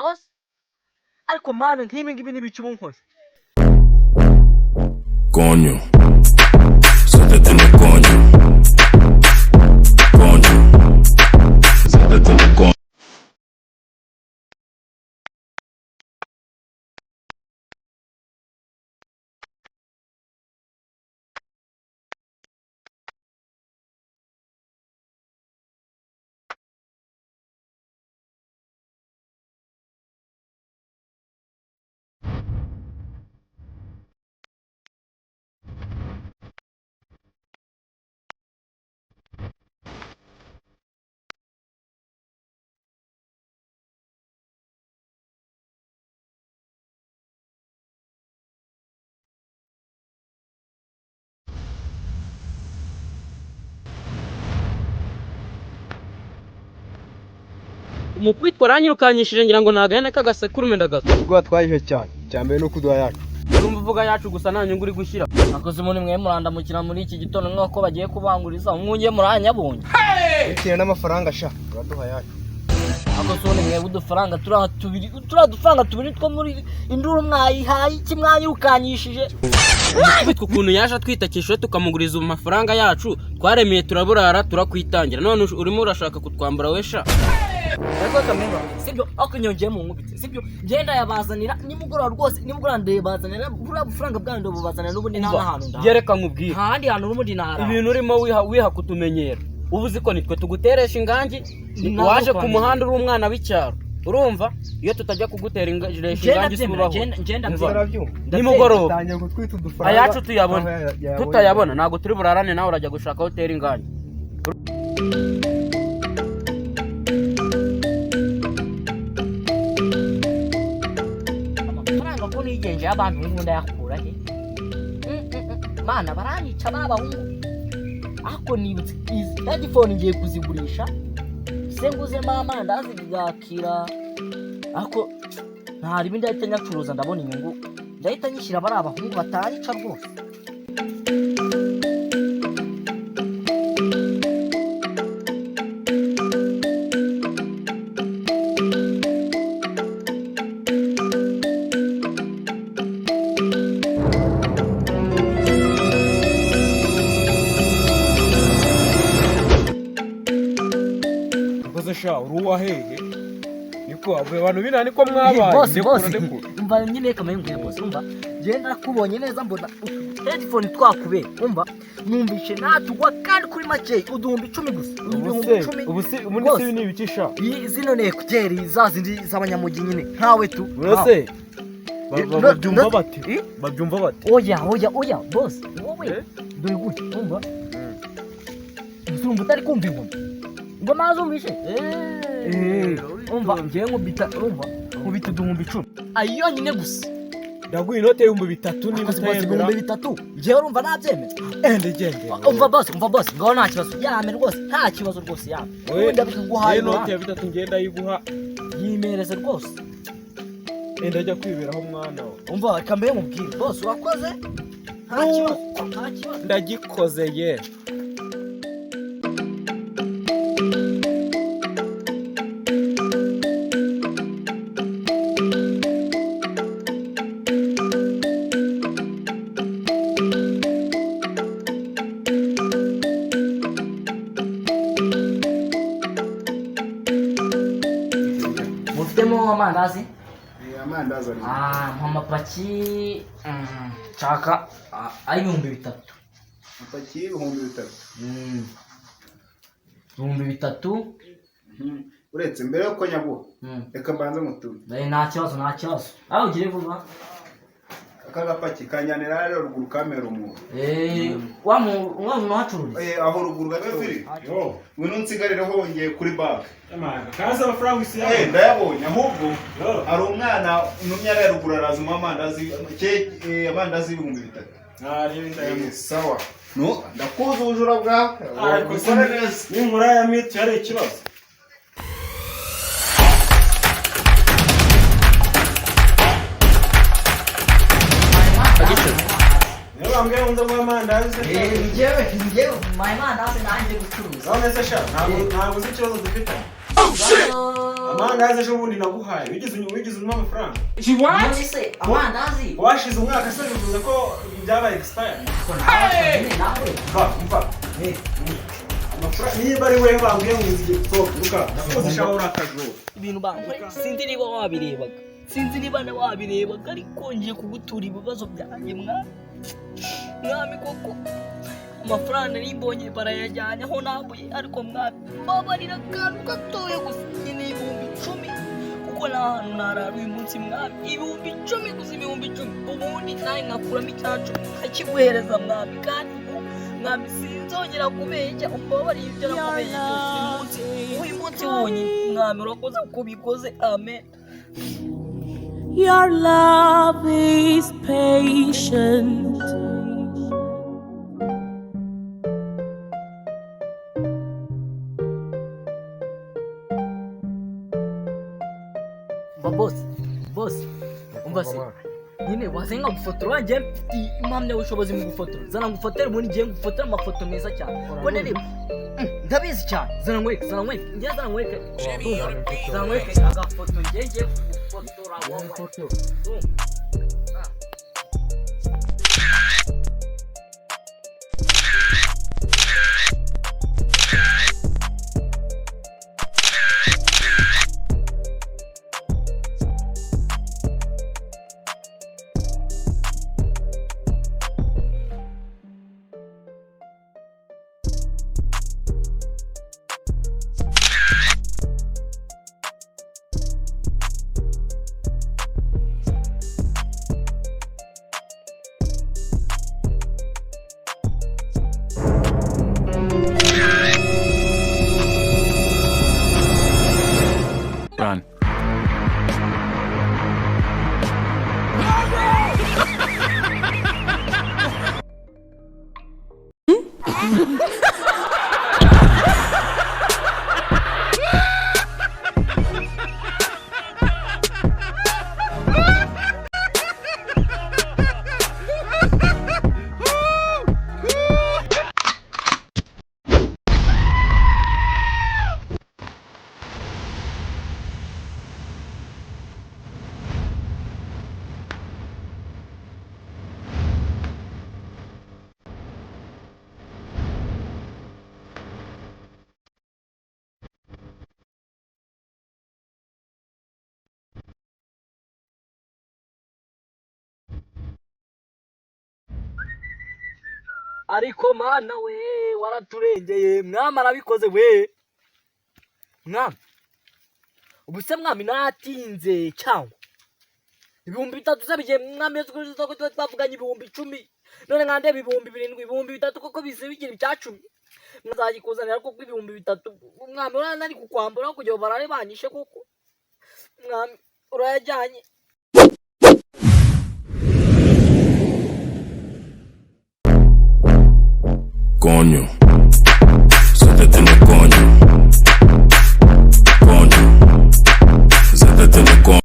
bose ariko mwana nk'ibi ngibi n'ibicuma nkoze Coño, siéntate en el coño. Coño, siéntate en el coño. umupwitwa aranyirukanyishije ngira ngo nagahene k'agasekurume ndagato ubwo twayije cyane cyambere no kuduha yacu urumva uvuga yacu gusa nta nyungu uri gushyira akoze umuntu mwe murandamukira muri iki gitondo nk'uko bagiye kubanguriza umwunge muranyabonye bitewe n'amafaranga sha uraduha yacu akoze umuntu mwe udufaranga turiya tubiri two muri induru mwayihaye iki mwanyirukanyishije umupwitwa ukuntu yaje atwitakishije tukamuguriza amafaranga yacu twaremeye turaburara turakwitangira none urimo urashaka kutwambura wesha ariko kamera sibyo akunyongeye mu nkubitse sibyo genda yabazanira nimugorora rwose nimugorora ndebazanira bura bufaranga bwando bubazanira n'ubundi nta hantu nda yereka nkubwire handi hantu n'ubundi ntara ibintu urimo wiha kutumenyera ubuzi ko nitwe tuguteresha ingangi waje ku muhanda uri umwana w'icyaro urumva iyo tutajya kugutera ingangi subaho genda nimugorora ayacu tuyabona tutayabona nago turi burarane nawe urajya gushaka hoteli ingangi nigenje abantu nkunda yakura he mana baranyica babahungu ako nibutse izi phone ngiye kuzigurisha senguzemo amandazi bigakira ako ntari bindi ahita nyacuruza ndabona inyungu ndahita nyishyira bari abahungu batarica rwose sha uruwa hehe niko abantu binani ko mwabaye umva nyine kamaye nguye boss umva genda kubonye neza mbona headphone twakube umva numvishe natugwa kandi kuri make uduhumbi 10 gusa ubu si ubundi si ni ibicisha zino ne kuteri zazindi z'abanyamugi nyine nkawe tu urase babyumva bati oya boss wowe dore gute umva utari kumva inkoni ngo mazumvishe umva ngiye nkubita urumva nkubita uduhumbi 10 ayo nyine gusa ndaguye inote y'ibihumbi 3 niba utayemera ibihumbi 3 ngiye urumva nabyemera ndegende umva boss ngaho nta kibazo yame rwose nta kibazo rwose yame wenda bikaguhaye inote ya 3 ngenda yiguha yimereze rwose ndajya kwiberaho mwana umva kambe mubwire boss wakoze nta kibazo ndagikoze ye Mufitemo amandazi? Amandazi ari. Amapaki chaka ari 3,000. Apaki 3,000. Ibihumbi 3. Uretse mbere yo konyaguha. Reka mbanze mutume. Nta kibazo. Aho ugire vuba. Akagapaki kanyanira rero ruguru kamera umuntu. Umwana wacururiza. Aho ruguru gaturi. Ngwino nsigarire hongeye kuri bank. Kaza amafaranga isi yawe. Ndayabonye ahubwo ari umwana numyara ya ruguru arazuma amandazi amandazi 3,000. N'ibindi sawa. No, ndakuza ubujura bwa. Gukora neza. N'inkura ya miti yari ikibazo. Bambwiye ngo ndaguha amandazi. Njyewe my mandazi nanjye gucuruza. None se sha ntabwo uzi ikibazo dufite. Amandazi ejo bundi naguhaye. Wigeze unywa amafaranga. None se amandazi Washize umwaka se bivuze ko byabaye expire. Mva. Niba ari wewe bambwiye ngo uzigiye gusohoka nakoze shawura akajoro. ibintu bamwe sinzi niba wabirebaga ariko ngiye kugutura ibibazo byanjye mwami koko amafaranga nari mbonye barayajyanye aho nambuye ariko mwami babarira akantu gatoya gusa nyine 10,000 kuko nta hantu narara uyu munsi mwami 10,000 gusa 10,000 ubundi nawe nkakuramo icyacu nkakiguhereza mwami kandi mwami sinzongera kubeshya umbabarire ibyo nakubeshye byose uyu munsi wonyine mwami urakoze kuko ubikoze amen. Your love is patient. Boss, umva se nyine wazenga gufotora wanjye mfite impamyabushobozi mu gufotora zana ngufotere ubundi ngiye gufotora amafoto meza cyane ubone reba ndabizi cyane zana nkwereke agafoto ngiye gufotora wowe. Run. ariko mana we waraturengeye mwami arabikoze we mwami ubuse mwami natinze cyangwa 3,000 zabigiye mwami twavuganye 10,000 none nkande 7,000 3,000 koko bise bigira icyacumi mwazagikuzanira koko 3,000 mwami urana ari kukwambura kugira barare banyishe koko mwami urayajyanye Coño.